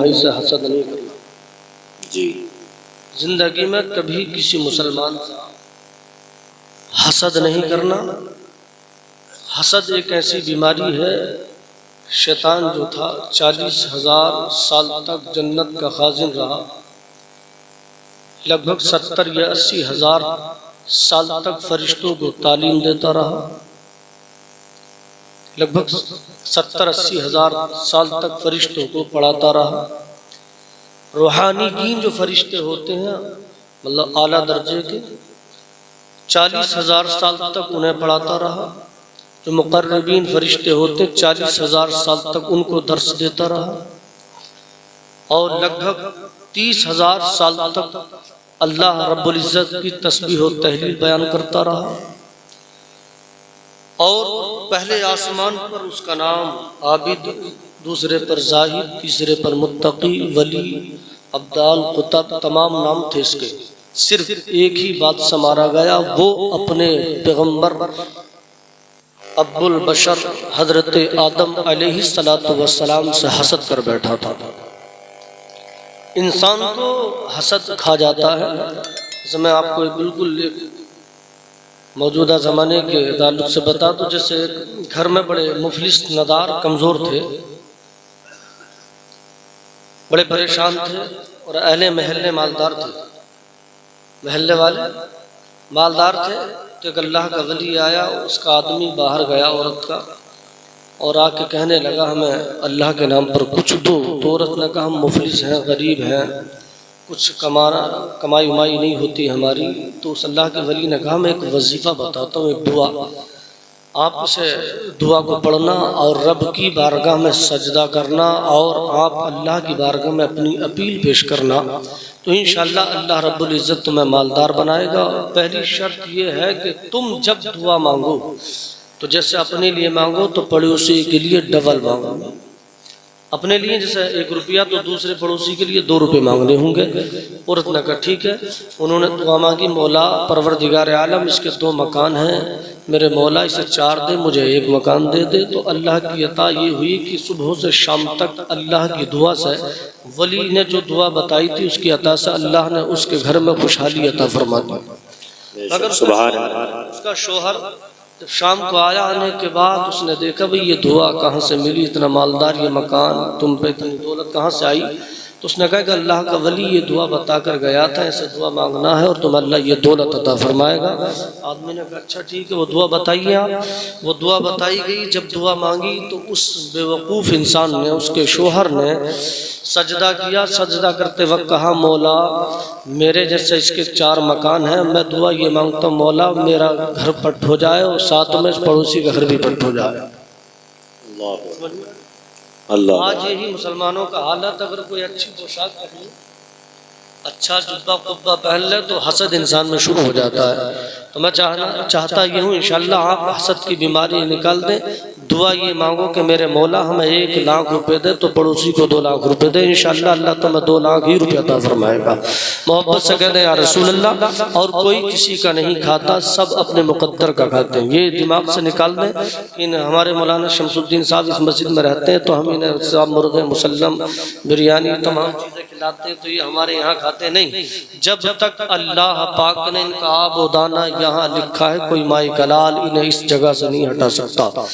भाई से हसद नहीं करना जी। जिंदगी में कभी किसी मुसलमान से हसद नहीं करना। हसद एक ऐसी बीमारी है, शैतान जो था 40,000 साल तक जन्नत का खाजिन रहा, लगभग 70 या 80 हजार साल तक फरिश्तों को तालीम देता रहा, लगभग 70-80 हजार साल तक फरिश्तों को पढ़ाता रहा। रूहानी दीन जो फरिश्ते होते हैं मतलब आला दर्जे के, 40,000 साल तक उन्हें पढ़ाता रहा। जो मुकर्रबीन फरिश्ते होते 40,000 साल तक उनको दर्स देता रहा, और लगभग 30,000 साल तक अल्लाह रब्बुल इज्जत की तस्बीह और तहलील बयान करता रहा। और पहले आसमान पर उसका नाम आबिद, दूसरे पर जाहिद, तीसरे पर मुत्तकी, वली, अब्दाल, कुतब, तमाम नाम थे इसके। सिर्फ एक ही बात से मारा गया, वो अपने पैगंबर अब्बुल बशर हजरत आदम अलैहिस्सलातु वस्सलाम से हसद कर बैठा था। इंसान को हसद खा जाता है। जैसे मैं आपको बिल्कुल मौजूदा ज़माने के ताल्लुक से बता दूं, जैसे घर में बड़े मुफलिस नदार कमज़ोर थे, बड़े परेशान थे, और अहले महल्ले मालदार थे। महल्ले वाले मालदार थे, तो एक अल्लाह का वली आया, उसका आदमी बाहर गया औरत का, और आके कहने लगा हमें अल्लाह के नाम पर कुछ दो। तो औरत ने कहा हम मुफलिस हैं, गरीब हैं, कुछ कमाई उमाई नहीं होती हमारी। तो उस अल्लाह के वली ने कहा मैं एक वजीफ़ा बताता हूँ, एक दुआ, आप इसे दुआ को पढ़ना और रब की बारगाह में सजदा करना, और आप अल्लाह की बारगाह में अपनी अपील पेश करना, तो इंशाअल्लाह अल्लाह रब्बुल इज़्ज़त तुम्हें मालदार बनाएगा। पहली शर्त यह है कि तुम जब दुआ मांगो तो जैसे अपने लिए मांगो तो पड़ोसी के लिए डबल मांगो। अपने लिए जैसे 1 रुपया तो दूसरे पड़ोसी के लिए 2 रुपये मांगने होंगे। औरत ने कहा ठीक है। उन्होंने दुआ मांगी, मौला परवरदिगार आलम, इसके 2 मकान हैं, मेरे मौला इसे 4 दे, मुझे 1 मकान दे दे। तो अल्लाह की अता ये हुई कि सुबह से शाम तक अल्लाह की दुआ से, वली ने जो दुआ बताई थी उसकी अता से अल्लाह ने उसके घर में खुशहाली अता फरमा दी। अगर उसका शोहर जब शाम को आया, आने के बाद उसने देखा भाई ये दुआ कहाँ से मिली, इतना मालदार ये मकान, तुम पे इतनी दौलत कहाँ से आई। तो उसने कहा कि अल्लाह का वली ये दुआ बता कर गया था, ऐसे दुआ मांगना है और तुम अल्लाह ये दौलत अता फरमाएगा। आदमी ने कहा अच्छा ठीक है, वो दुआ बताइए आप। वो दुआ बताई गई। जब दुआ मांगी तो उस बेवकूफ़ इंसान ने, उसके शोहर ने सजदा किया। सजदा करते वक्त कहा मौला मेरे जैसे इसके 4 मकान हैं, मैं दुआ ये मांगता हूँ मौला मेरा घर पट हो जाए और साथ में पड़ोसी का घर भी पट हो जाए। अल्लाह। आज यही मुसलमानों का हालत, अगर कोई अच्छी पोशाक पहने, अच्छा जुब्बा कुब्बा पहन ले तो हसद इंसान में शुरू हो जाता है। तो मैं चाहता ये हूँ इंशाअल्लाह आप हसद की बीमारी निकाल दें। दुआ ये मांगो कि मेरे मौला हमें 1 लाख रुपए दे तो पड़ोसी को 2 लाख रुपए दे, इंशाअल्लाह अल्लाह तुम्हें 2 लाख ही रुपया अता फरमाएगा। मोहब्बत से कहते हैं या रसूल अल्लाह। और कोई किसी का नहीं खाता, सब अपने मुकद्दर का खाते हैं, ये दिमाग से निकाल दें। इन हमारे मौलाना शमसुद्दीन साहब इस मस्जिद में रहते हैं, तो हम इन्हें साहब मुर्गे मुसल्लम बिरयानी तमाम चीज़ें खिलाते हैं, तो ये हमारे यहाँ खाते नहीं। जब तक अल्लाह पाक ने इनका आब व दाना यहाँ लिखा है, कोई माई कलाल इन्हें इस जगह से नहीं हटा सकता।